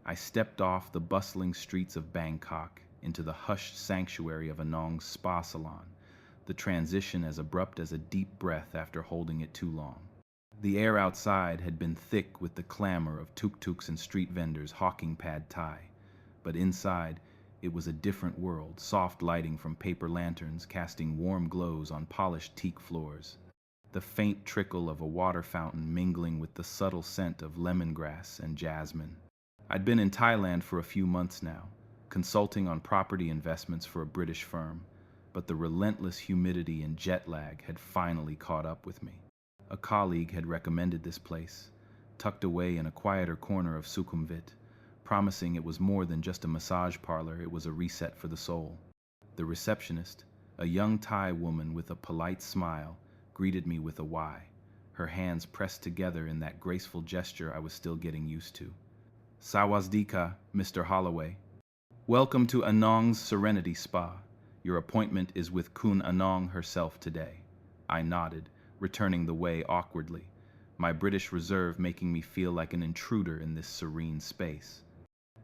I stepped off the bustling streets of Bangkok into the hushed sanctuary of Anong's spa salon, the transition as abrupt as a deep breath after holding it too long. The air outside had been thick with the clamor of tuk-tuks and street vendors hawking pad thai, but inside it was a different world, soft lighting from paper lanterns casting warm glows on polished teak floors, the faint trickle of a water fountain mingling with the subtle scent of lemongrass and jasmine. I'd been in Thailand for a few months now, consulting on property investments for a British firm, but the relentless humidity and jet lag had finally caught up with me. A colleague had recommended this place, tucked away in a quieter corner of Sukhumvit, promising it was more than just a massage parlor, it was a reset for the soul. The receptionist, a young Thai woman with a polite smile, greeted me with a Y, her hands pressed together in that graceful gesture I was still getting used to. Sawazdika, Mr. Holloway. Welcome to Anong's Serenity Spa. Your appointment is with Kun Anong herself today. I nodded, returning the way awkwardly, my British reserve making me feel like an intruder in this serene space.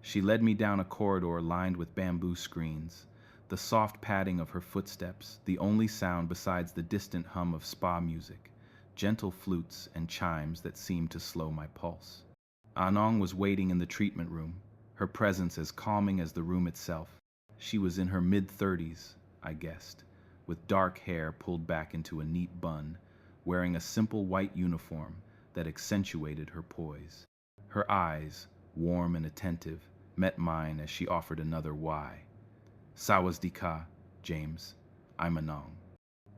She led me down a corridor lined with bamboo screens, the soft padding of her footsteps, the only sound besides the distant hum of spa music, gentle flutes and chimes that seemed to slow my pulse. Anong was waiting in the treatment room, her presence as calming as the room itself. She was in her mid-30s, I guessed, with dark hair pulled back into a neat bun, wearing a simple white uniform that accentuated her poise. Her eyes, warm and attentive, met mine as she offered another Y. Sawazdika, James. I'm Anong.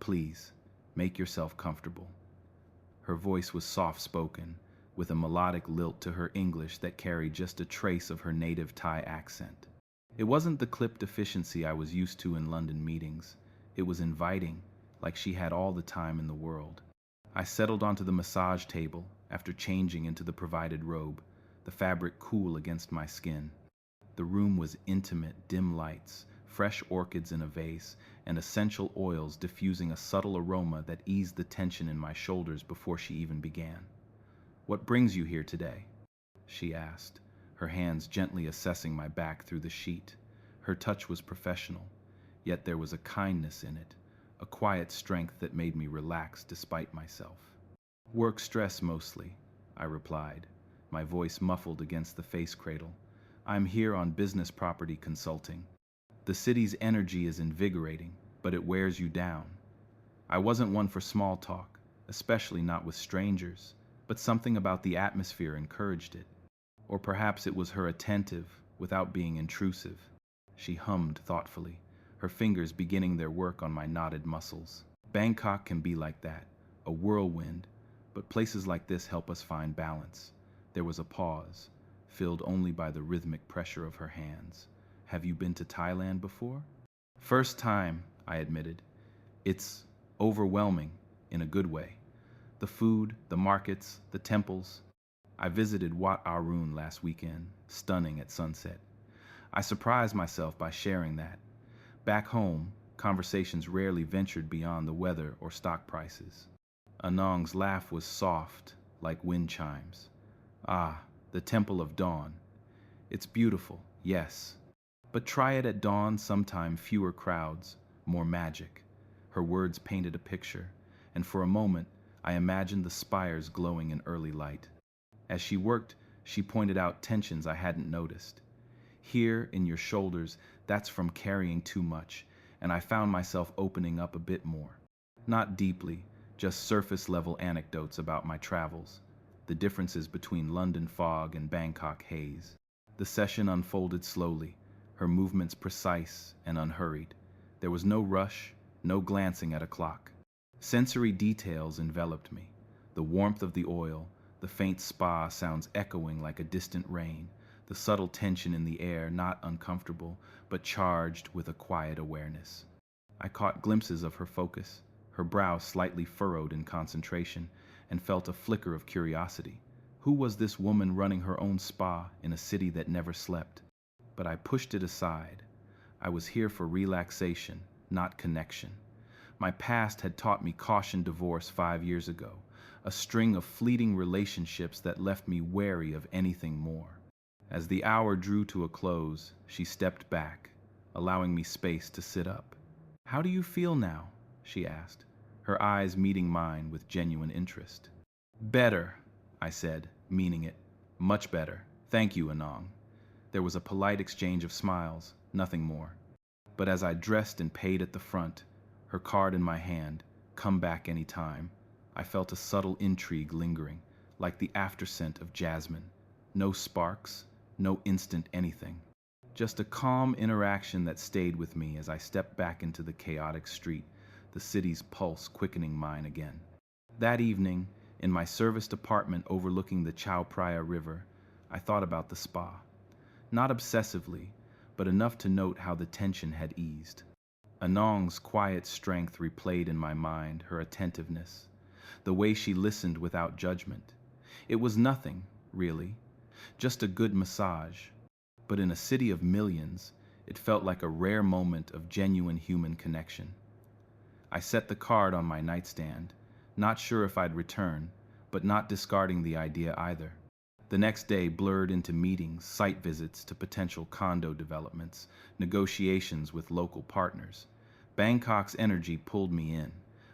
Please, make yourself comfortable. Her voice was soft-spoken, with a melodic lilt to her English that carried just a trace of her native Thai accent. It wasn't the clipped efficiency I was used to in London meetings. It was inviting, like she had all the time in the world. I settled onto the massage table after changing into the provided robe, the fabric cool against my skin. The room was intimate, dim lights, fresh orchids in a vase, and essential oils diffusing a subtle aroma that eased the tension in my shoulders before she even began. "What brings you here today?" she asked, her hands gently assessing my back through the sheet. Her touch was professional, yet there was a kindness in it, a quiet strength that made me relax despite myself. "Work stress mostly," I replied, my voice muffled against the face cradle. "I'm here on business property consulting. The city's energy is invigorating, but it wears you down." I wasn't one for small talk, especially not with strangers, but something about the atmosphere encouraged it. Or perhaps it was her attentive, without being intrusive. She hummed thoughtfully, her fingers beginning their work on my knotted muscles. Bangkok can be like that, a whirlwind, but places like this help us find balance. There was a pause, filled only by the rhythmic pressure of her hands. "Have you been to Thailand before?" "First time," I admitted. "It's overwhelming, in a good way. The food, the markets, the temples. I visited Wat Arun last weekend, stunning at sunset. I surprised myself by sharing that. Back home, conversations rarely ventured beyond the weather or stock prices." Anong's laugh was soft, like wind chimes. "Ah, the Temple of Dawn. It's beautiful, yes. But try it at dawn sometime, fewer crowds, more magic." Her words painted a picture, and for a moment, I imagined the spires glowing in early light. As she worked, she pointed out tensions I hadn't noticed. "Here, in your shoulders, that's from carrying too much," and I found myself opening up a bit more. Not deeply, just surface-level anecdotes about my travels, the differences between London fog and Bangkok haze. The session unfolded slowly, her movements precise and unhurried. There was no rush, no glancing at a clock. Sensory details enveloped me, the warmth of the oil, the faint spa sounds echoing like a distant rain, the subtle tension in the air not uncomfortable, but charged with a quiet awareness. I caught glimpses of her focus, her brow slightly furrowed in concentration, and felt a flicker of curiosity. Who was this woman running her own spa in a city that never slept? But I pushed it aside. I was here for relaxation, not connection. My past had taught me caution divorce 5 years ago, a string of fleeting relationships that left me wary of anything more. As the hour drew to a close, she stepped back, allowing me space to sit up. "How do you feel now?" she asked, her eyes meeting mine with genuine interest. "Better," I said, meaning it. "Much better. Thank you, Anong." There was a polite exchange of smiles, nothing more. But as I dressed and paid at the front, her card in my hand, "Come back any time," I felt a subtle intrigue lingering, like the afterscent of jasmine. No sparks, no instant anything. Just a calm interaction that stayed with me as I stepped back into the chaotic street, the city's pulse quickening mine again. That evening, in my serviced apartment overlooking the Chao Phraya River, I thought about the spa. Not obsessively, but enough to note how the tension had eased. Anong's quiet strength replayed in my mind, her attentiveness, the way she listened without judgment. It was nothing, really, just a good massage. But in a city of millions, it felt like a rare moment of genuine human connection. I set the card on my nightstand, not sure if I'd return, but not discarding the idea either. The next day blurred into meetings, site visits to potential condo developments, negotiations with local partners. Bangkok's energy pulled me in,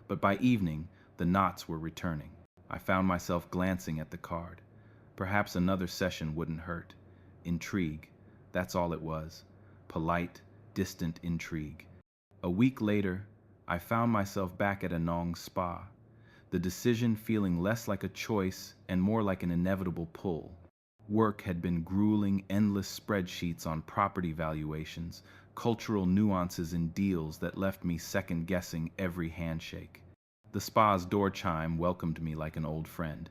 but by evening, the knots were returning. I found myself glancing at the card. Perhaps another session wouldn't hurt. Intrigue, that's all it was. Polite, distant intrigue. A week later, I found myself back at Anong's spa, the decision feeling less like a choice and more like an inevitable pull. Work had been grueling, endless spreadsheets on property valuations, cultural nuances in deals that left me second-guessing every handshake. The spa's door chime welcomed me like an old friend,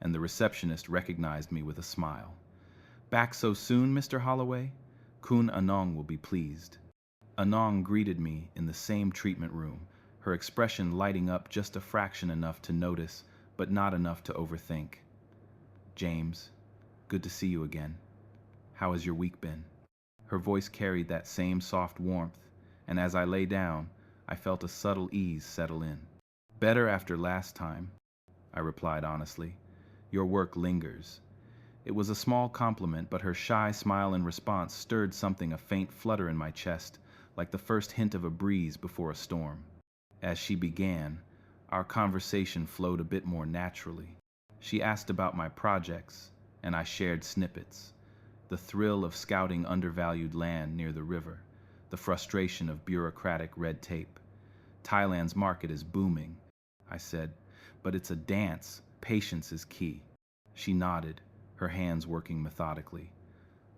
and the receptionist recognized me with a smile. "Back so soon, Mr. Holloway? Kun Anong will be pleased." Anong greeted me in the same treatment room, her expression lighting up just a fraction enough to notice, but not enough to overthink. "James, good to see you again. How has your week been?" Her voice carried that same soft warmth, and as I lay down, I felt a subtle ease settle in. "Better after last time," I replied honestly. "Your work lingers." It was a small compliment, but her shy smile in response stirred something, a faint flutter in my chest, like the first hint of a breeze before a storm. As she began, our conversation flowed a bit more naturally. She asked about my projects, and I shared snippets. The thrill of scouting undervalued land near the river, the frustration of bureaucratic red tape. "Thailand's market is booming," I said, "but it's a dance. Patience is key." She nodded, her hands working methodically.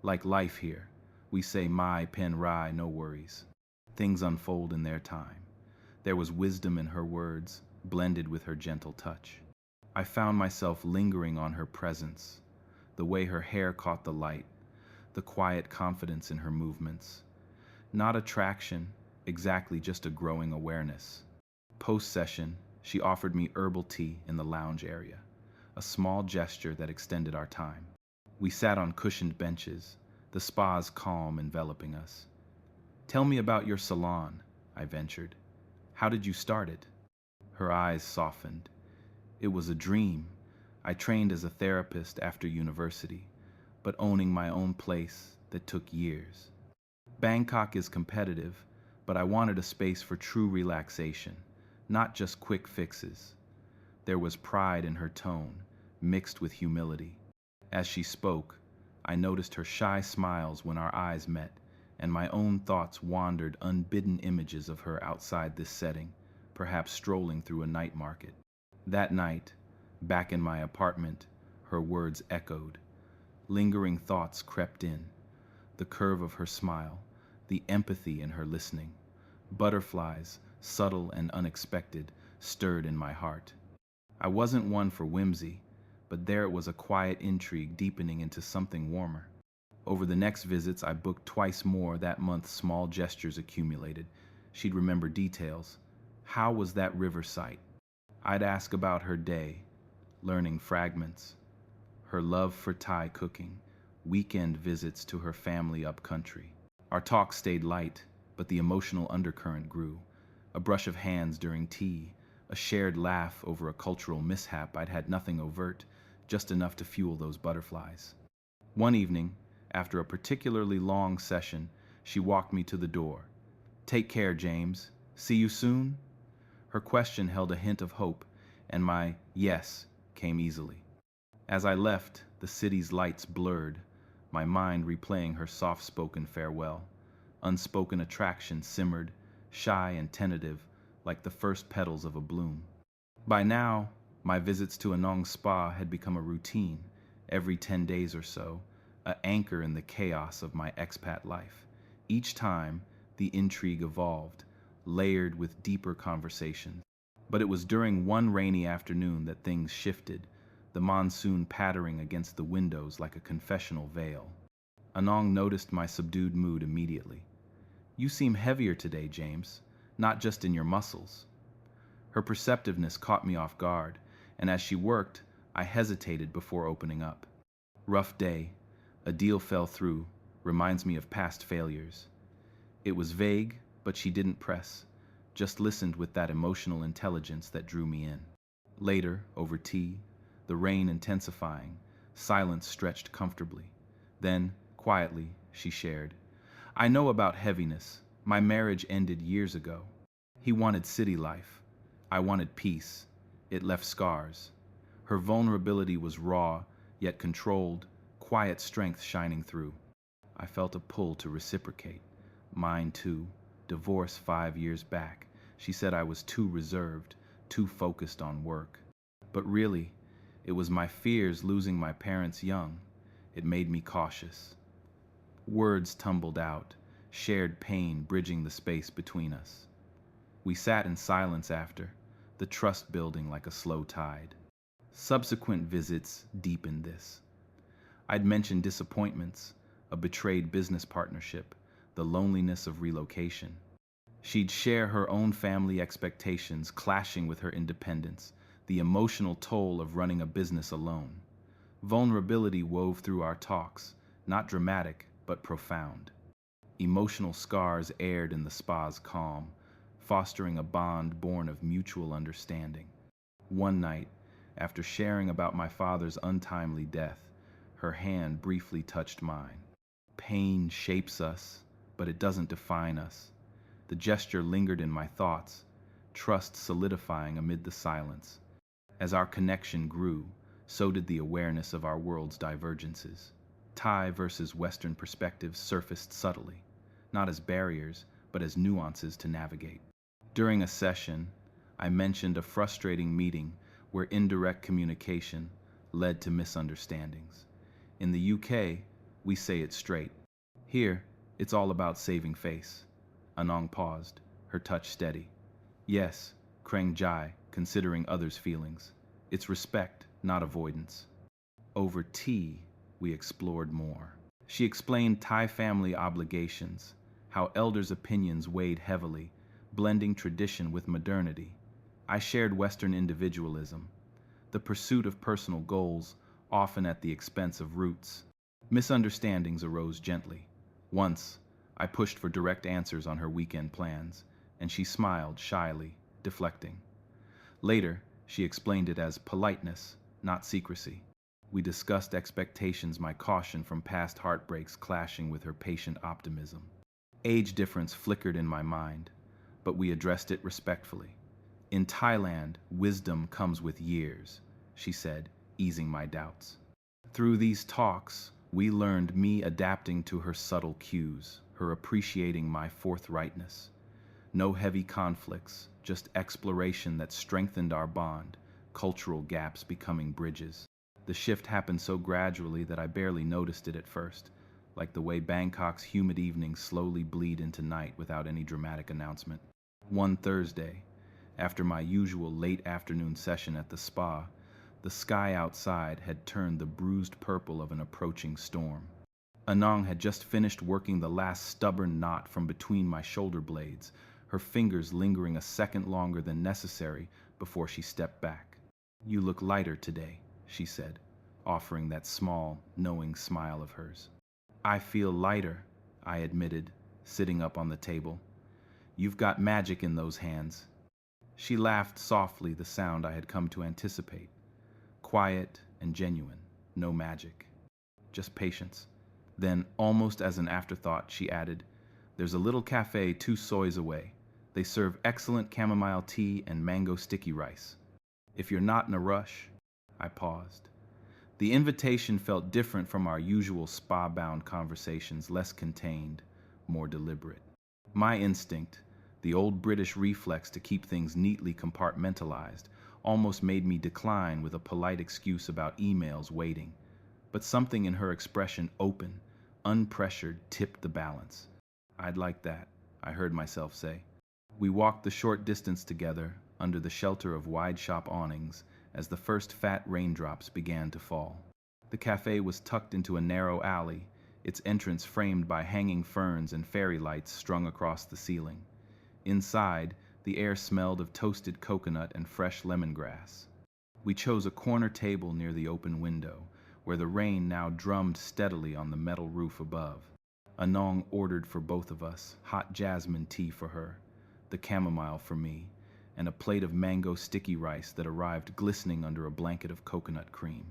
"Like life here, we say mai pen rai, no worries. Things unfold in their time." There was wisdom in her words, blended with her gentle touch. I found myself lingering on her presence, the way her hair caught the light, the quiet confidence in her movements. Not attraction, exactly, just a growing awareness. Post-session, she offered me herbal tea in the lounge area, a small gesture that extended our time. We sat on cushioned benches, the spa's calm enveloping us. "Tell me about your salon," I ventured. "How did you start it?" Her eyes softened. It was a dream. I trained as a therapist after university, but owning my own place that took years. Bangkok is competitive, but I wanted a space for true relaxation, not just quick fixes. There was pride in her tone, mixed with humility. As she spoke, I noticed her shy smiles when our eyes met, and my own thoughts wandered unbidden images of her outside this setting, perhaps strolling through a night market. That night, back in my apartment, her words echoed. Lingering thoughts crept in. The curve of her smile, the empathy in her listening. Butterflies, subtle and unexpected, stirred in my heart. I wasn't one for whimsy, but there it was, a quiet intrigue deepening into something warmer. Over the next visits, I booked twice more. That month, small gestures accumulated. She'd remember details. How was that river sight? I'd ask about her day, learning fragments. Her love for Thai cooking, weekend visits to her family up country. Our talk stayed light, but the emotional undercurrent grew. A brush of hands during tea, a shared laugh over a cultural mishap. I'd had nothing overt, just enough to fuel those butterflies. One evening, After a particularly long session, she walked me to the door. "Take care, James. See you soon?" Her question held a hint of hope, and my yes came easily. As I left, the city's lights blurred, my mind replaying her soft-spoken farewell. Unspoken attraction simmered, shy and tentative, like the first petals of a bloom. By now, my visits to Anong Spa had become a routine, every 10 days or so, an anchor in the chaos of my expat life. Each time, the intrigue evolved, layered with deeper conversations. But it was during one rainy afternoon that things shifted, the monsoon pattering against the windows like a confessional veil. Anong noticed my subdued mood immediately. "You seem heavier today, James, not just in your muscles." Her perceptiveness caught me off guard, and as she worked, I hesitated before opening up. "Rough day. A deal fell through. Reminds me of past failures." It was vague, but she didn't press, just listened with that emotional intelligence that drew me in. Later, over tea, the rain intensifying, silence stretched comfortably. Then, quietly, she shared, "I know about heaviness. My marriage ended years ago. He wanted city life. I wanted peace. It left scars." Her vulnerability was raw, yet controlled, quiet strength shining through. I felt a pull to reciprocate. Mine too. Divorce 5 years back. She said I was too reserved, too focused on work. But really, it was my fears losing my parents young. It made me cautious. Words tumbled out, shared pain bridging the space between us. We sat in silence after, the trust building like a slow tide. Subsequent visits deepened this. I'd mentioned disappointments, a betrayed business partnership, the loneliness of relocation. She'd share her own family expectations clashing with her independence, the emotional toll of running a business alone. Vulnerability wove through our talks, not dramatic, but profound. Emotional scars aired in the spa's calm, fostering a bond born of mutual understanding. One night, after sharing about my father's untimely death, her hand briefly touched mine. Pain shapes us, but it doesn't define us. The gesture lingered in my thoughts, trust solidifying amid the silence. As our connection grew, so did the awareness of our world's divergences. Thai versus Western perspectives surfaced subtly, not as barriers, but as nuances to navigate. During a session, I mentioned a frustrating meeting where indirect communication led to misunderstandings. In the UK, we say it straight. Here, it's all about saving face. Anong paused, her touch steady. "Yes, Kreng Jai, considering others' feelings. It's respect, not avoidance." Over tea, we explored more. She explained Thai family obligations, how elders' opinions weighed heavily, blending tradition with modernity. I shared Western individualism, the pursuit of personal goals, often at the expense of roots. Misunderstandings arose gently. Once, I pushed for direct answers on her weekend plans, and she smiled shyly, deflecting. Later, she explained it as politeness, not secrecy. We discussed expectations, my caution from past heartbreaks clashing with her patient optimism. Age difference flickered in my mind, but we addressed it respectfully. "In Thailand, wisdom comes with years," she said, easing my doubts. Through these talks, we learned me adapting to her subtle cues, her appreciating my forthrightness. No heavy conflicts, just exploration that strengthened our bond, cultural gaps becoming bridges. The shift happened so gradually that I barely noticed it at first, like the way Bangkok's humid evenings slowly bleed into night without any dramatic announcement. One Thursday, after my usual late afternoon session at the spa, the sky outside had turned the bruised purple of an approaching storm. Anong had just finished working the last stubborn knot from between my shoulder blades, her fingers lingering a second longer than necessary before she stepped back. "You look lighter today," she said, offering that small, knowing smile of hers. "I feel lighter," I admitted, sitting up on the table. "You've got magic in those hands." She laughed softly, the sound I had come to anticipate. Quiet and genuine, no magic. Just patience. Then, almost as an afterthought, she added, "There's a little cafe 2 soys away. They serve excellent chamomile tea and mango sticky rice. If you're not in a rush." I paused. The invitation felt different from our usual spa-bound conversations, less contained, more deliberate. My instinct, the old British reflex to keep things neatly compartmentalized, almost made me decline with a polite excuse about emails waiting. But something in her expression, open, unpressured, tipped the balance. "I'd like that," I heard myself say. We walked the short distance together, under the shelter of wide shop awnings, as the first fat raindrops began to fall. The cafe was tucked into a narrow alley, its entrance framed by hanging ferns and fairy lights strung across the ceiling. Inside, the air smelled of toasted coconut and fresh lemongrass. We chose a corner table near the open window, where the rain now drummed steadily on the metal roof above. Anong ordered for both of us, hot jasmine tea for her, the chamomile for me, and a plate of mango sticky rice that arrived glistening under a blanket of coconut cream.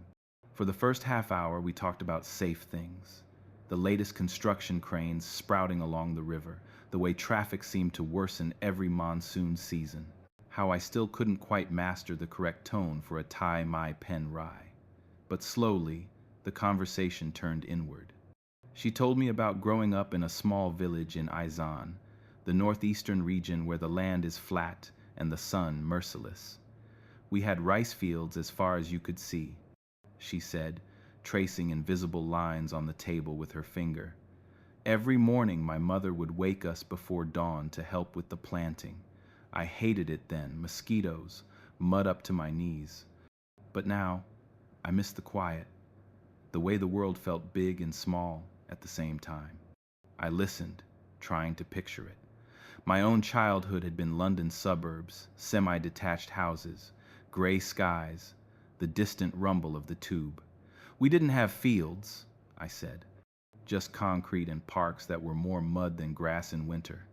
For the first half hour, we talked about safe things. The latest construction cranes sprouting along the river, the way traffic seemed to worsen every monsoon season, how I still couldn't quite master the correct tone for a Thai Mai Pen rye. But slowly, the conversation turned inward. She told me about growing up in a small village in Aizan, the northeastern region where the land is flat and the sun merciless. "We had rice fields as far as you could see," she said, tracing invisible lines on the table with her finger. "Every morning my mother would wake us before dawn to help with the planting. I hated it then, mosquitoes, mud up to my knees. But now, I miss the quiet, the way the world felt big and small at the same time." I listened, trying to picture it. My own childhood had been London suburbs, semi-detached houses, gray skies, the distant rumble of the tube. "We didn't have fields," I said, "just concrete and parks that were more mud than grass in winter.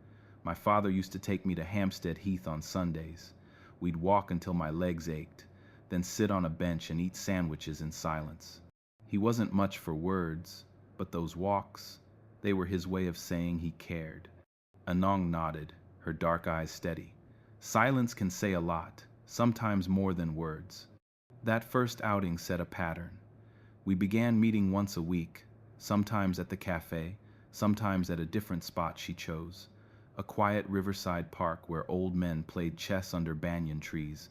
My father used to take me to Hampstead Heath on Sundays. We'd walk until my legs ached, then sit on a bench and eat sandwiches in silence. He wasn't much for words, but those walks, they were his way of saying he cared." Anong nodded, her dark eyes steady. "Silence can say a lot, sometimes more than words." That first outing set a pattern. We began meeting once a week, sometimes at the cafe, sometimes at a different spot she chose, a quiet riverside park where old men played chess under banyan trees,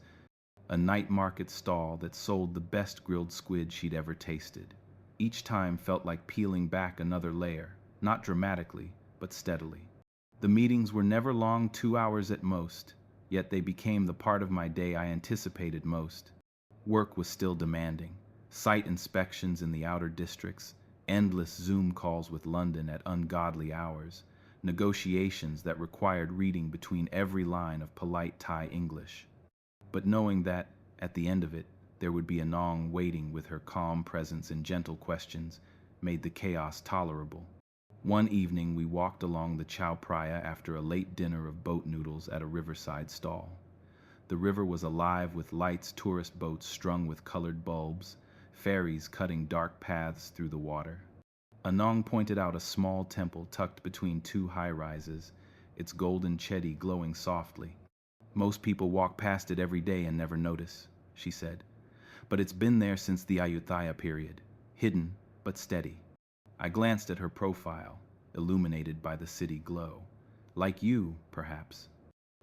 a night market stall that sold the best grilled squid she'd ever tasted. Each time felt like peeling back another layer, not dramatically, but steadily. The meetings were never long, 2 hours at most, yet they became the part of my day I anticipated most. Work was still demanding. Site inspections in the outer districts, endless Zoom calls with London at ungodly hours, negotiations that required reading between every line of polite Thai English. But knowing that, at the end of it, there would be Anong waiting with her calm presence and gentle questions made the chaos tolerable. One evening we walked along the Chao Phraya after a late dinner of boat noodles at a riverside stall. The river was alive with lights, tourist boats strung with colored bulbs, ferries cutting dark paths through the water. Anong pointed out a small temple tucked between 2 high-rises, its golden chedi glowing softly. "Most people walk past it every day and never notice," she said. "But it's been there since the Ayutthaya period, hidden but steady." I glanced at her profile, illuminated by the city glow. "Like you, perhaps."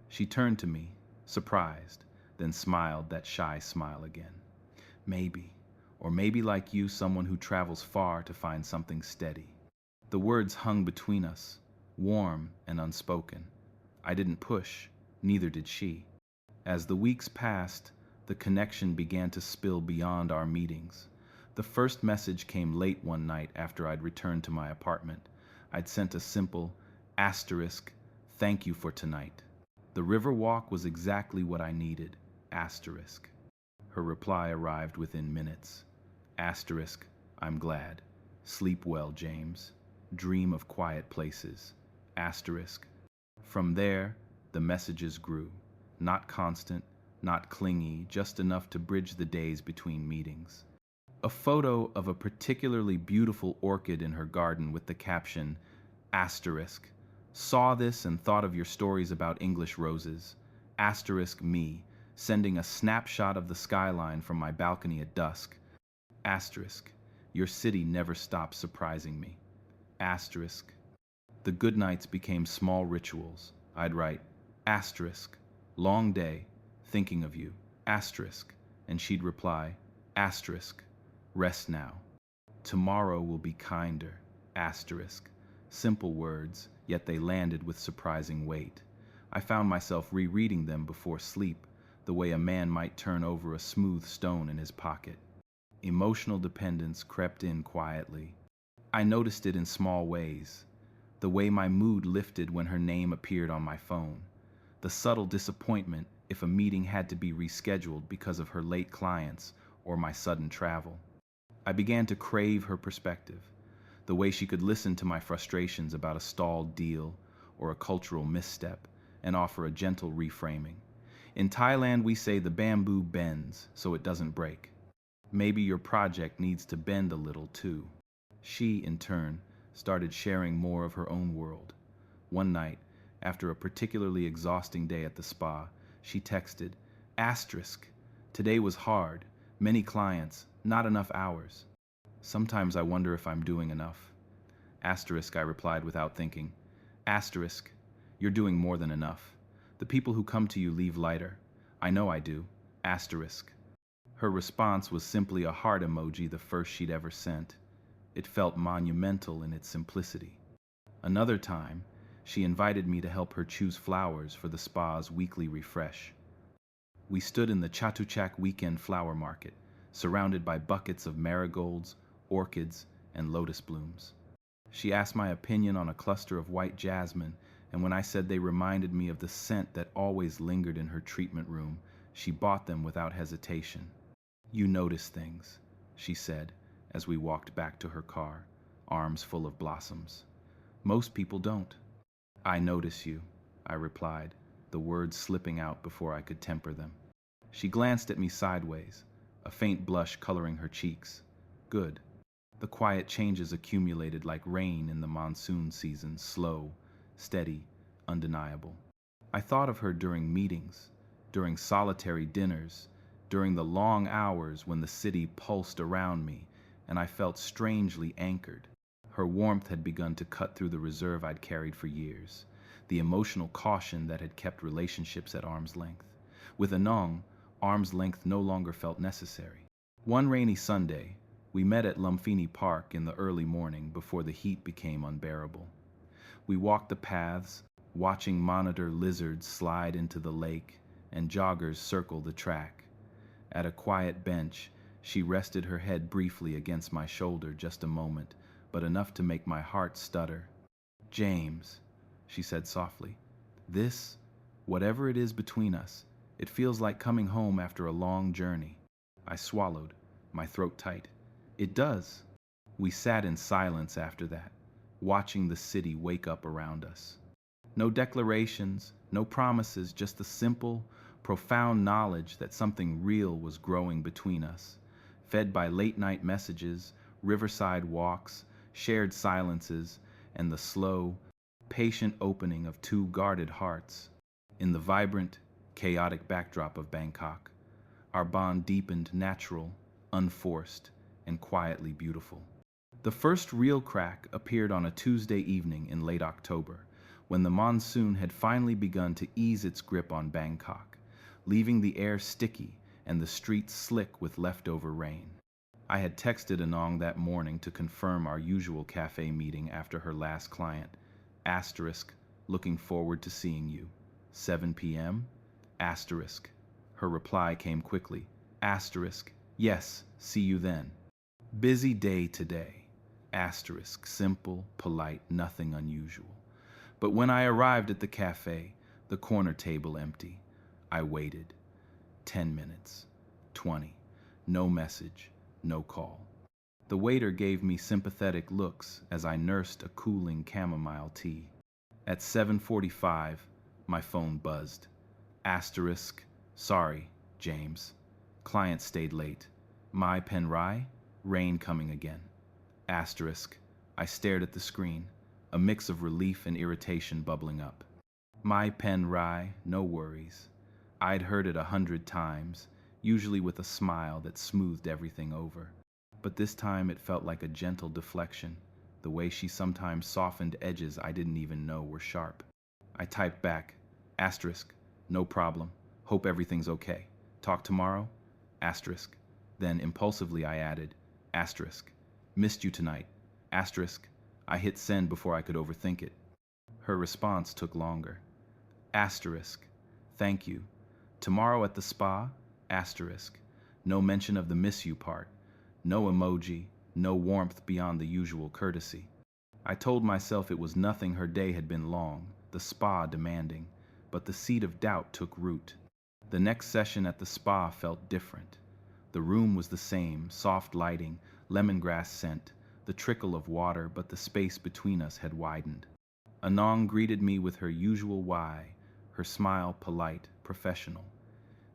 She turned to me, surprised, then smiled that shy smile again. "Maybe. Or maybe like you, someone who travels far to find something steady." The words hung between us, warm and unspoken. I didn't push, neither did she. As the weeks passed, the connection began to spill beyond our meetings. The first message came late one night after I'd returned to my apartment. I'd sent a simple asterisk, "Thank you for tonight." The river walk was exactly what I needed, asterisk. Her reply arrived within minutes. Asterisk, "I'm glad. Sleep well, James. Dream of quiet places." Asterisk. From there, the messages grew. Not constant, not clingy, just enough to bridge the days between meetings. A photo of a particularly beautiful orchid in her garden with the caption, asterisk, saw this and thought of your stories about English roses, asterisk me, sending a snapshot of the skyline from my balcony at dusk, asterisk, your city never stops surprising me, asterisk. The good nights became small rituals. I'd write, asterisk, long day, thinking of you, asterisk, and she'd reply, asterisk, rest now. Tomorrow will be kinder, asterisk. Simple words, yet they landed with surprising weight. I found myself rereading them before sleep, the way a man might turn over a smooth stone in his pocket. Emotional dependence crept in quietly. I noticed it in small ways. The way my mood lifted when her name appeared on my phone. The subtle disappointment if a meeting had to be rescheduled because of her late clients or my sudden travel. I began to crave her perspective, the way she could listen to my frustrations about a stalled deal or a cultural misstep and offer a gentle reframing. In Thailand, we say the bamboo bends so it doesn't break. Maybe your project needs to bend a little too. She, in turn, started sharing more of her own world. One night, after a particularly exhausting day at the spa, she texted, asterisk, today was hard, many clients, not enough hours. Sometimes I wonder if I'm doing enough. Asterisk, I replied without thinking. Asterisk, you're doing more than enough. The people who come to you leave lighter. I know I do. Asterisk. Her response was simply a heart emoji, the first she'd ever sent. It felt monumental in its simplicity. Another time, she invited me to help her choose flowers for the spa's weekly refresh. We stood in the Chatuchak weekend flower market, surrounded by buckets of marigolds, orchids, and lotus blooms. She asked my opinion on a cluster of white jasmine, and when I said they reminded me of the scent that always lingered in her treatment room, she bought them without hesitation. You notice things, she said, as we walked back to her car, arms full of blossoms. Most people don't. I notice you, I replied, the words slipping out before I could temper them. She glanced at me sideways, a faint blush coloring her cheeks. Good. The quiet changes accumulated like rain in the monsoon season, slow, steady, undeniable. I thought of her during meetings, during solitary dinners, during the long hours when the city pulsed around me, and I felt strangely anchored. Her warmth had begun to cut through the reserve I'd carried for years, the emotional caution that had kept relationships at arm's length. With Anong, arm's length no longer felt necessary. One rainy Sunday, we met at Lumpini Park in the early morning before the heat became unbearable. We walked the paths, watching monitor lizards slide into the lake and joggers circle the track. At a quiet bench, she rested her head briefly against my shoulder just a moment, but enough to make my heart stutter. James, she said softly, this, whatever it is between us, it feels like coming home after a long journey. I swallowed, my throat tight. It does. We sat in silence after that, watching the city wake up around us. No declarations, no promises, just the simple, profound knowledge that something real was growing between us, fed by late-night messages, riverside walks, shared silences, and the slow, patient opening of two guarded hearts. In the vibrant, chaotic backdrop of Bangkok, our bond deepened natural, unforced, and quietly beautiful. The first real crack appeared on a Tuesday evening in late October, when the monsoon had finally begun to ease its grip on Bangkok, leaving the air sticky and the streets slick with leftover rain. I had texted Anong that morning to confirm our usual cafe meeting after her last client. Asterisk, looking forward to seeing you. 7 p.m.? Asterisk. Her reply came quickly. Asterisk, yes, see you then. Busy day today. Asterisk, simple, polite, nothing unusual. But when I arrived at the cafe, the corner table empty, I waited. 10 minutes. 20. No message. No call. The waiter gave me sympathetic looks as I nursed a cooling chamomile tea. At 7:45, my phone buzzed. Asterisk, sorry, James. Client stayed late. My Penrai? Rain coming again. Asterisk. I stared at the screen, a mix of relief and irritation bubbling up. My pen rye, no worries. I'd heard it 100 times, usually with a smile that smoothed everything over. But this time it felt like a gentle deflection, the way she sometimes softened edges I didn't even know were sharp. I typed back, asterisk, no problem, hope everything's okay. Talk tomorrow? Asterisk. Then impulsively I added, asterisk, missed you tonight. Asterisk. I hit send before I could overthink it. Her response took longer. Asterisk. Thank you. Tomorrow at the spa? Asterisk. No mention of the miss you part. No emoji, no warmth beyond the usual courtesy. I told myself it was nothing her day had been long, the spa demanding, but the seed of doubt took root. The next session at the spa felt different. The room was the same, soft lighting, lemongrass scent, the trickle of water, but the space between us had widened. Anong greeted me with her usual why, her smile polite, professional.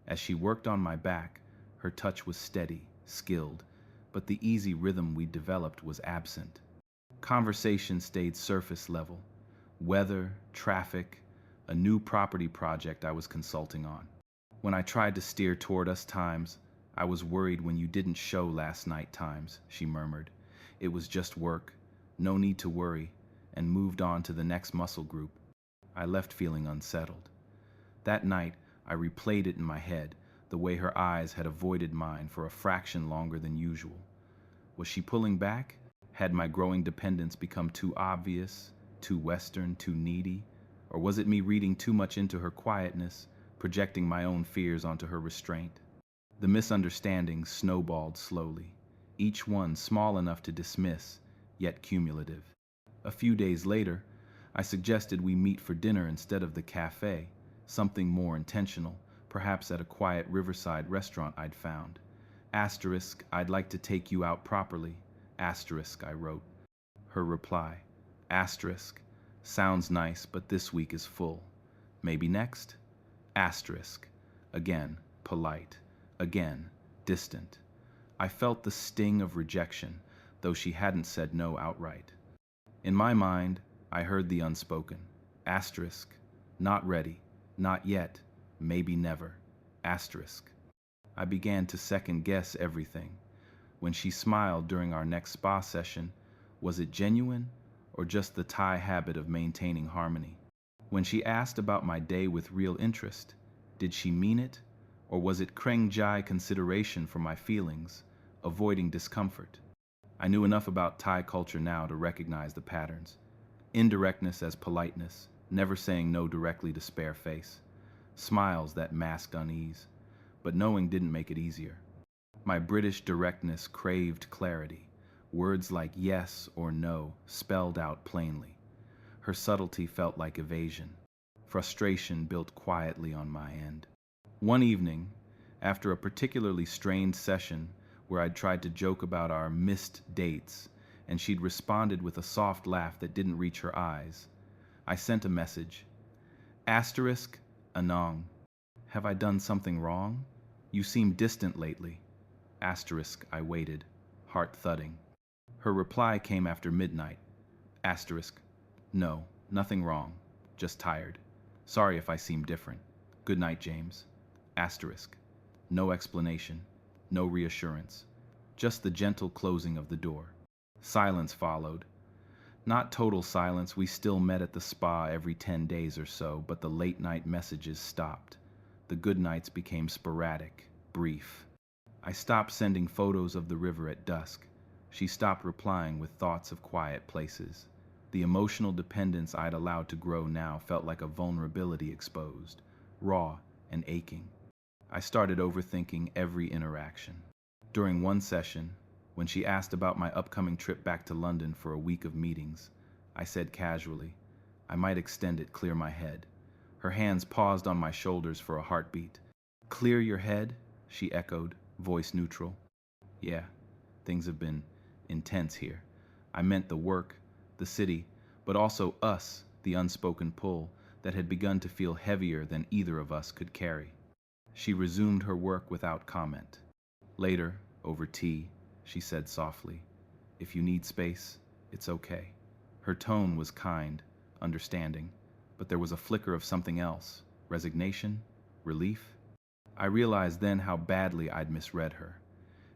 As she worked on my back, her touch was steady, skilled, but the easy rhythm we developed was absent. Conversation stayed surface level. Weather, traffic, a new property project I was consulting on. When I tried to steer toward us times, I was worried when you didn't show last night times, she murmured. It was just work, no need to worry, and moved on to the next muscle group. I left feeling unsettled. That night, I replayed it in my head, the way her eyes had avoided mine for a fraction longer than usual. Was she pulling back? Had my growing dependence become too obvious, too Western, too needy? Or was it me reading too much into her quietness, projecting my own fears onto her restraint? The misunderstandings snowballed slowly, each one small enough to dismiss, yet cumulative. A few days later, I suggested we meet for dinner instead of the cafe, something more intentional, perhaps at a quiet riverside restaurant I'd found. Asterisk, I'd like to take you out properly. Asterisk, I wrote. Her reply, asterisk, sounds nice, but this week is full. Maybe next? Asterisk, again, polite, again, distant. I felt the sting of rejection, though she hadn't said no outright. In my mind, I heard the unspoken. Asterisk, not ready, not yet, maybe never. Asterisk. I began to second-guess everything. When she smiled during our next spa session, was it genuine or just the Thai habit of maintaining harmony? When she asked about my day with real interest, did she mean it, or was it kreng-jai consideration for my feelings, avoiding discomfort? I knew enough about Thai culture now to recognize the patterns. Indirectness as politeness, never saying no directly to spare face. Smiles that masked unease, but knowing didn't make it easier. My British directness craved clarity, words like yes or no spelled out plainly. Her subtlety felt like evasion. Frustration built quietly on my end. One evening, after a particularly strained session where I'd tried to joke about our missed dates, and she'd responded with a soft laugh that didn't reach her eyes, I sent a message. Asterisk, Anong. Have I done something wrong? You seem distant lately. Asterisk, I waited, heart thudding. Her reply came after midnight. Asterisk, no, nothing wrong, just tired. Sorry if I seem different. Good night, James. Asterisk, no explanation, no reassurance, just the gentle closing of the door. Silence followed. Not total silence, we still met at the spa every 10 days or so, but the late-night messages stopped. The good nights became sporadic, brief. I stopped sending photos of the river at dusk. She stopped replying with thoughts of quiet places. The emotional dependence I'd allowed to grow now felt like a vulnerability exposed, raw and aching. I started overthinking every interaction. During one session, when she asked about my upcoming trip back to London for a week of meetings, I said casually, I might extend it, clear my head. Her hands paused on my shoulders for a heartbeat. Clear your head? She echoed, voice neutral. Yeah, things have been intense here. I meant the work, the city, but also us, the unspoken pull that had begun to feel heavier than either of us could carry. She resumed her work without comment. Later, over tea, she said softly. If you need space, it's okay. Her tone was kind, understanding, but there was a flicker of something else. Resignation? Relief? I realized then how badly I'd misread her.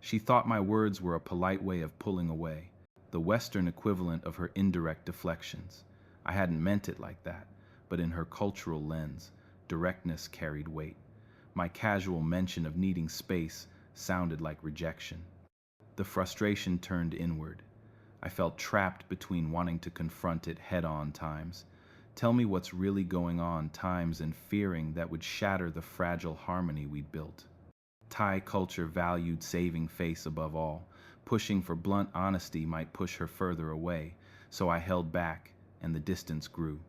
She thought my words were a polite way of pulling away, the Western equivalent of her indirect deflections. I hadn't meant it like that, but in her cultural lens, directness carried weight. My casual mention of needing space sounded like rejection. The frustration turned inward. I felt trapped between wanting to confront it head-on times, tell me what's really going on times, and fearing that would shatter the fragile harmony we'd built. Thai culture valued saving face above all. Pushing for blunt honesty might push her further away, so I held back, and the distance grew.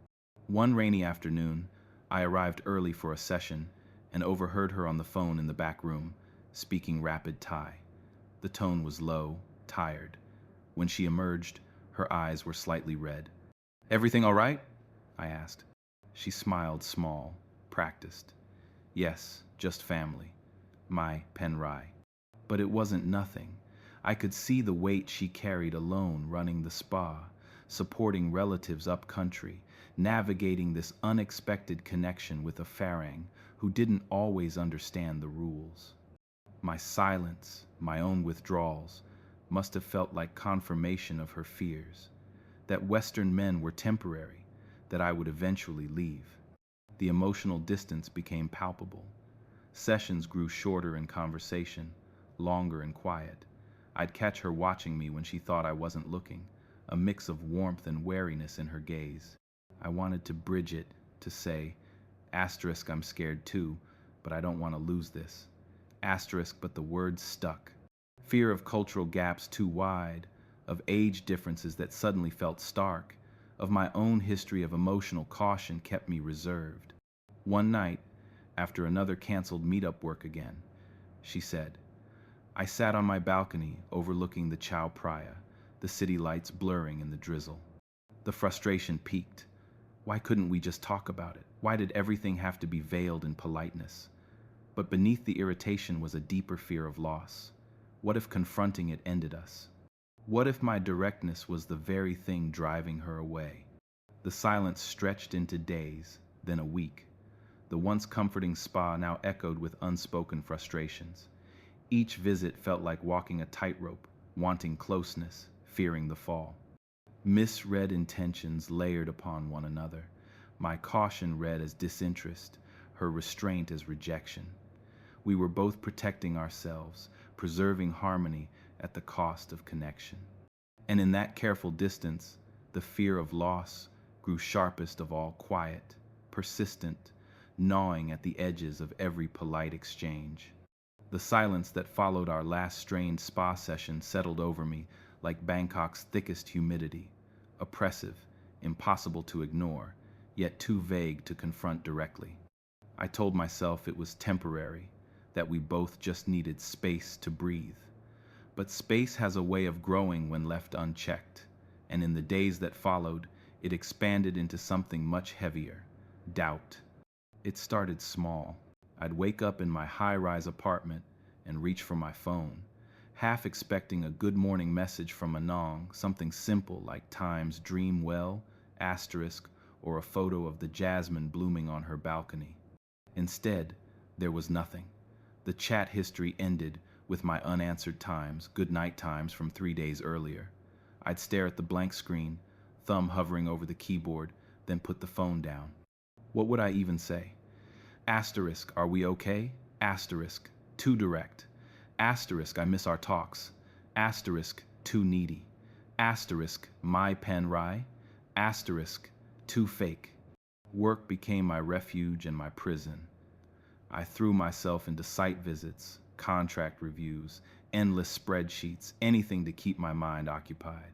One rainy afternoon, I arrived early for a session and overheard her on the phone in the back room, speaking rapid Thai. The tone was low, tired. When she emerged, her eyes were slightly red. "Everything all right?" I asked. She smiled small, practiced. "Yes, just family. My pen rai." But it wasn't nothing. I could see the weight she carried alone running the spa, supporting relatives up country, navigating this unexpected connection with a Farang who didn't always understand the rules. My silence, my own withdrawals, must have felt like confirmation of her fears, that Western men were temporary, that I would eventually leave. The emotional distance became palpable. Sessions grew shorter in conversation, longer in quiet. I'd catch her watching me when she thought I wasn't looking, a mix of warmth and wariness in her gaze. I wanted to bridge it, to say, asterisk, I'm scared too, but I don't want to lose this. Asterisk, but the words stuck. Fear of cultural gaps too wide, of age differences that suddenly felt stark, of my own history of emotional caution kept me reserved. One night, after another canceled meetup work again, she said, I sat on my balcony overlooking the Chao Phraya, the city lights blurring in the drizzle. The frustration peaked. Why couldn't we just talk about it? Why did everything have to be veiled in politeness? But beneath the irritation was a deeper fear of loss. What if confronting it ended us? What if my directness was the very thing driving her away? The silence stretched into days, then a week. The once comforting spa now echoed with unspoken frustrations. Each visit felt like walking a tightrope, wanting closeness, fearing the fall. Misread intentions layered upon one another. My caution read as disinterest, her restraint as rejection. We were both protecting ourselves, preserving harmony at the cost of connection. And in that careful distance, the fear of loss grew sharpest of all, quiet, persistent, gnawing at the edges of every polite exchange. The silence that followed our last strained spa session settled over me like Bangkok's thickest humidity, oppressive, impossible to ignore, yet too vague to confront directly. I told myself it was temporary, that we both just needed space to breathe. But space has a way of growing when left unchecked, and in the days that followed, it expanded into something much heavier, doubt. It started small. I'd wake up in my high-rise apartment and reach for my phone, half expecting a good morning message from Anong, something simple like Times Dream Well, asterisk, or a photo of the jasmine blooming on her balcony. Instead, there was nothing. The chat history ended with my unanswered times, good night times from 3 days earlier. I'd stare at the blank screen, thumb hovering over the keyboard, then put the phone down. What would I even say? Asterisk, are we okay? Asterisk, too direct. Asterisk, I miss our talks. Asterisk, too needy. Asterisk, my pen rai. Asterisk, too fake. Work became my refuge and my prison. I threw myself into site visits, contract reviews, endless spreadsheets, anything to keep my mind occupied.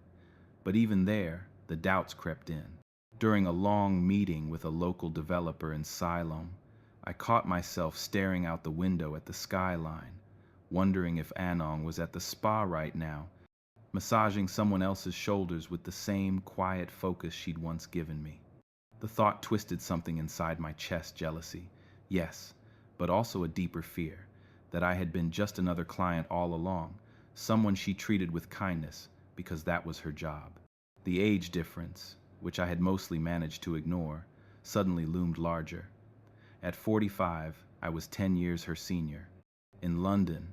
But even there, the doubts crept in. During a long meeting with a local developer in Siloam, I caught myself staring out the window at the skyline, wondering if Anong was at the spa right now, massaging someone else's shoulders with the same quiet focus she'd once given me. The thought twisted something inside my chest, jealousy, yes, but also a deeper fear, that I had been just another client all along, someone she treated with kindness because that was her job. The age difference, which I had mostly managed to ignore, suddenly loomed larger. At 45, I was 10 years her senior. In London,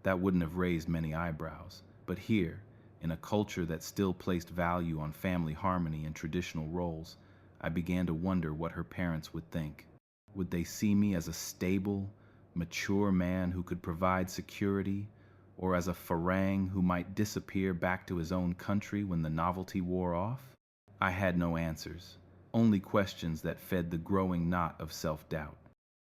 that wouldn't have raised many eyebrows, but here, in a culture that still placed value on family harmony and traditional roles, I began to wonder what her parents would think. Would they see me as a stable, mature man who could provide security, or as a farang who might disappear back to his own country when the novelty wore off? I had no answers, only questions that fed the growing knot of self-doubt.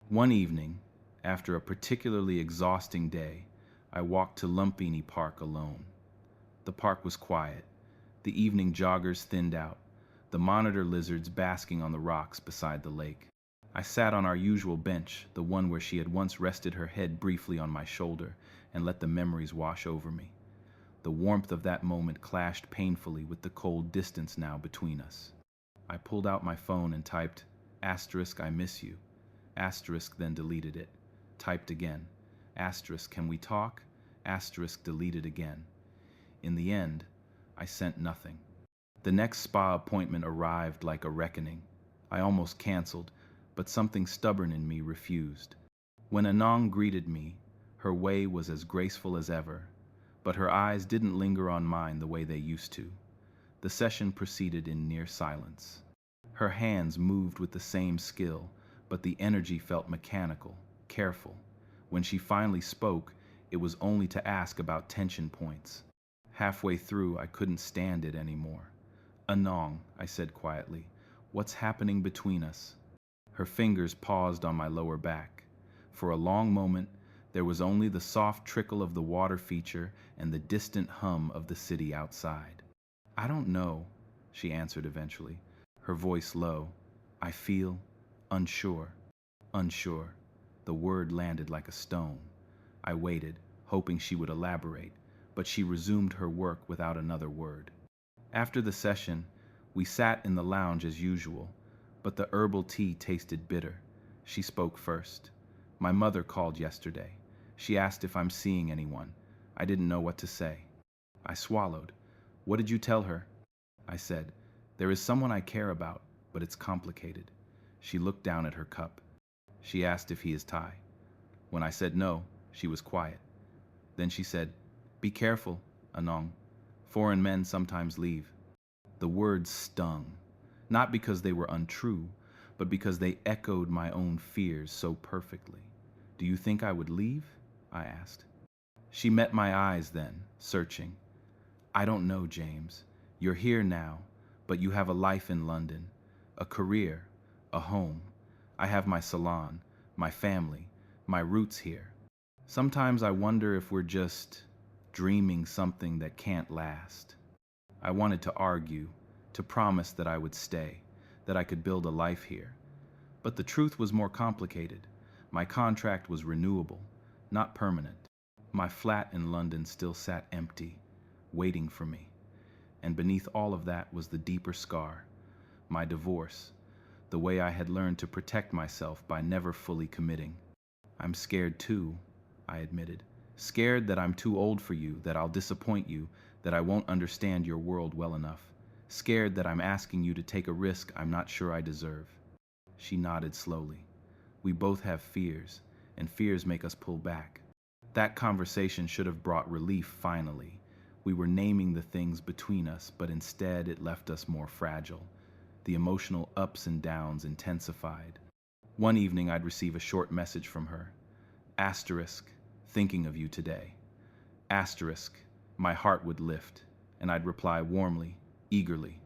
One evening, after a particularly exhausting day, I walked to Lumpini Park alone. The park was quiet, the evening joggers thinned out, the monitor lizards basking on the rocks beside the lake. I sat on our usual bench, the one where she had once rested her head briefly on my shoulder, and let the memories wash over me. The warmth of that moment clashed painfully with the cold distance now between us. I pulled out my phone and typed, "I miss you." Then deleted it. Typed again. "Can we talk?" Deleted again. In the end, I sent nothing. The next spa appointment arrived like a reckoning. I almost canceled, but something stubborn in me refused. When Anong greeted me, her way was as graceful as ever, but her eyes didn't linger on mine the way they used to. The session proceeded in near silence. Her hands moved with the same skill, but the energy felt mechanical, careful. When she finally spoke, it was only to ask about tension points. Halfway through, I couldn't stand it anymore. "Anong," I said quietly, "what's happening between us?" Her fingers paused on my lower back. For a long moment, there was only the soft trickle of the water feature and the distant hum of the city outside. "I don't know," she answered eventually, her voice low. "I feel unsure." Unsure. The word landed like a stone. I waited, hoping she would elaborate, but she resumed her work without another word. After the session, we sat in the lounge as usual, but the herbal tea tasted bitter. She spoke first. "My mother called yesterday. She asked if I'm seeing anyone. I didn't know what to say." I swallowed. "What did you tell her?" I said, "There is someone I care about, but it's complicated." She looked down at her cup. She asked if he is Thai. When I said no, she was quiet. Then she said, "Be careful, Anong. Foreign men sometimes leave." The words stung, not because they were untrue, but because they echoed my own fears so perfectly. "Do you think I would leave?" I asked. She met my eyes then, searching. "I don't know, James. You're here now, but you have a life in London, a career, a home. I have my salon, my family, my roots here. Sometimes I wonder if we're just dreaming something that can't last." I wanted to argue, to promise that I would stay, that I could build a life here. But the truth was more complicated. My contract was renewable, not permanent. My flat in London still sat empty, waiting for me. And beneath all of that was the deeper scar, my divorce, the way I had learned to protect myself by never fully committing. "I'm scared too," I admitted. "Scared that I'm too old for you, that I'll disappoint you, that I won't understand your world well enough. Scared that I'm asking you to take a risk I'm not sure I deserve." She nodded slowly. "We both have fears, and fears make us pull back." That conversation should have brought relief finally. We were naming the things between us, but instead it left us more fragile. The emotional ups and downs intensified. One evening I'd receive a short message from her. "Thinking of you today." My heart would lift, and I'd reply warmly, eagerly.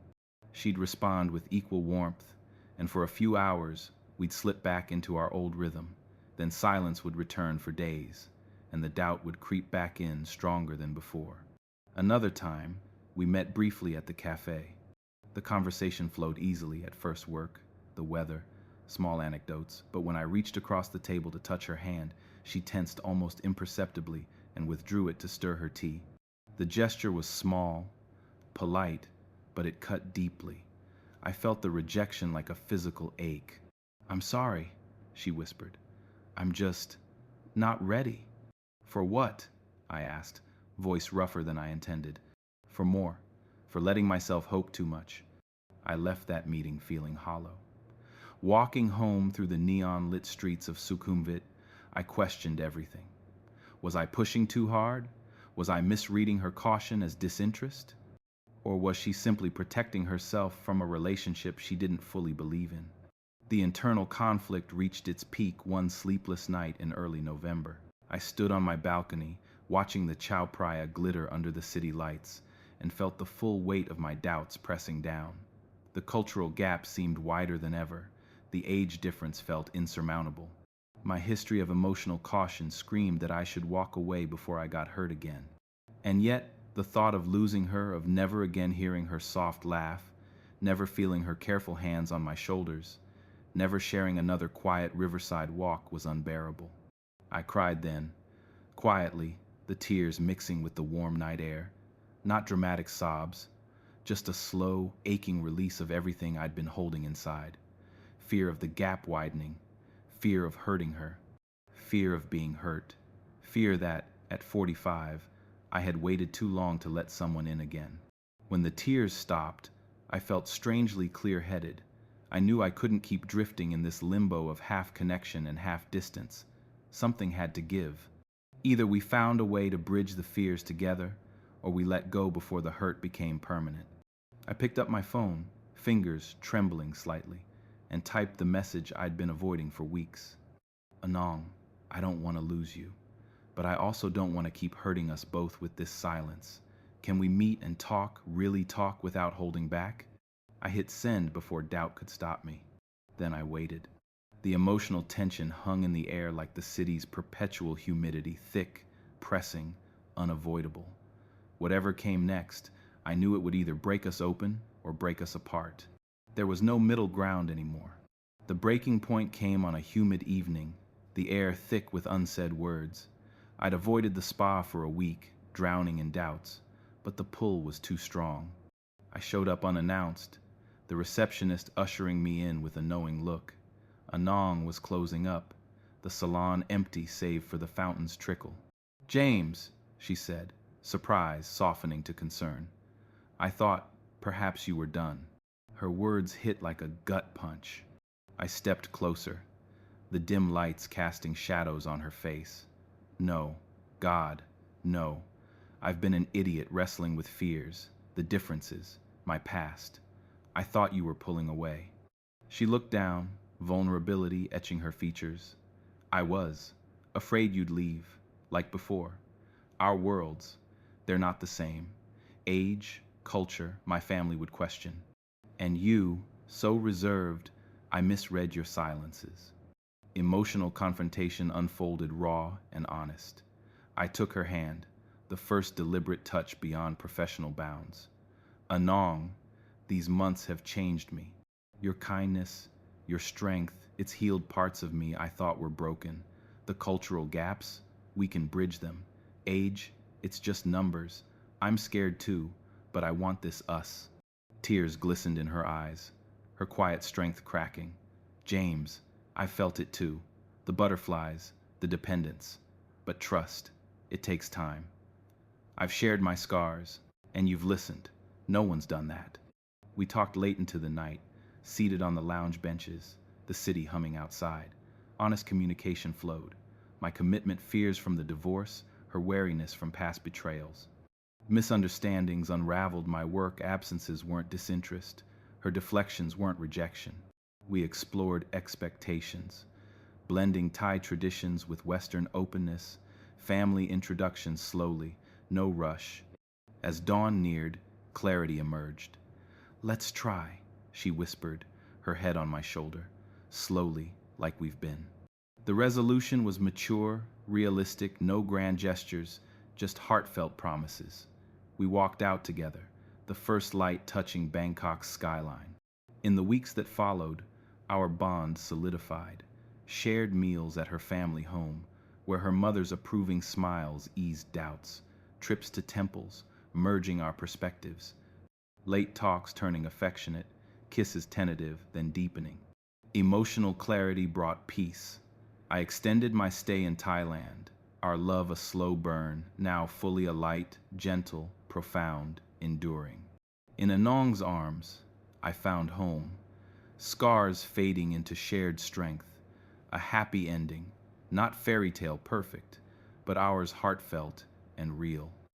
She'd respond with equal warmth, and for a few hours we'd slip back into our old rhythm. Then silence would return for days, and the doubt would creep back in stronger than before. Another time, we met briefly at the cafe. The conversation flowed easily at first: work, the weather, small anecdotes, but when I reached across the table to touch her hand, she tensed almost imperceptibly and withdrew it to stir her tea. The gesture was small, polite, but it cut deeply. I felt the rejection like a physical ache. "I'm sorry," she whispered. "I'm just not ready." "For what?" I asked, voice rougher than I intended. For more, for letting myself hope too much. I left that meeting feeling hollow. Walking home through the neon-lit streets of Sukhumvit, I questioned everything. Was I pushing too hard? Was I misreading her caution as disinterest? Or was she simply protecting herself from a relationship she didn't fully believe in? The internal conflict reached its peak one sleepless night in early November. I stood on my balcony, watching the Chao Phraya glitter under the city lights, and felt the full weight of my doubts pressing down. The cultural gap seemed wider than ever. The age difference felt insurmountable. My history of emotional caution screamed that I should walk away before I got hurt again. And yet, the thought of losing her, of never again hearing her soft laugh, never feeling her careful hands on my shoulders, never sharing another quiet riverside walk was unbearable. I cried then, quietly, the tears mixing with the warm night air. Not dramatic sobs, just a slow, aching release of everything I'd been holding inside. Fear of the gap widening, fear of hurting her, fear of being hurt, fear that, at 45, I had waited too long to let someone in again. When the tears stopped, I felt strangely clear-headed. I knew I couldn't keep drifting in this limbo of half connection and half distance. Something had to give. Either we found a way to bridge the fears together, or we let go before the hurt became permanent. I picked up my phone, fingers trembling slightly, and typed the message I'd been avoiding for weeks. Anong, I don't want to lose you, but I also don't want to keep hurting us both with this silence. Can we meet and talk, really talk without holding back? I hit send before doubt could stop me. Then I waited. The emotional tension hung in the air like the city's perpetual humidity, thick, pressing, unavoidable. Whatever came next, I knew it would either break us open or break us apart. There was no middle ground anymore. The breaking point came on a humid evening, the air thick with unsaid words. I'd avoided the spa for a week, drowning in doubts, but the pull was too strong. I showed up unannounced, the receptionist ushering me in with a knowing look. Anong was closing up, the salon empty save for the fountain's trickle. "James," she said, surprise softening to concern. "I thought perhaps you were done." Her words hit like a gut punch. I stepped closer, the dim lights casting shadows on her face. "No, God, no. I've been an idiot wrestling with fears, the differences, my past. I thought you were pulling away." She looked down, vulnerability etching her features. "I was, afraid you'd leave, like before. Our worlds, they're not the same. Age, culture, my family would question. And you, so reserved, I misread your silences." Emotional confrontation unfolded raw and honest. I took her hand, the first deliberate touch beyond professional bounds. "Anong, these months have changed me. Your kindness, your strength, it's healed parts of me I thought were broken. The cultural gaps, we can bridge them. Age, it's just numbers. I'm scared too, but I want this us." Tears glistened in her eyes, her quiet strength cracking. "James, I felt it too. The butterflies, the dependence. But trust, it takes time. I've shared my scars, and you've listened. No one's done that." We talked late into the night, seated on the lounge benches, the city humming outside. Honest communication flowed. My commitment fears from the divorce, her wariness from past betrayals. Misunderstandings unraveled my work absences weren't disinterest. Her deflections weren't rejection. We explored expectations, blending Thai traditions with Western openness, family introductions slowly, no rush. As dawn neared, clarity emerged. "Let's try," she whispered, her head on my shoulder, slowly, like we've been. The resolution was mature, realistic, no grand gestures, just heartfelt promises. We walked out together, the first light touching Bangkok's skyline. In the weeks that followed, our bond solidified. Shared meals at her family home, where her mother's approving smiles eased doubts. Trips to temples, merging our perspectives. Late talks turning affectionate, kisses tentative, then deepening. Emotional clarity brought peace. I extended my stay in Thailand, our love a slow burn, now fully alight, gentle, profound, enduring. In Anong's arms, I found home, scars fading into shared strength, a happy ending, not fairy tale perfect, but ours heartfelt and real.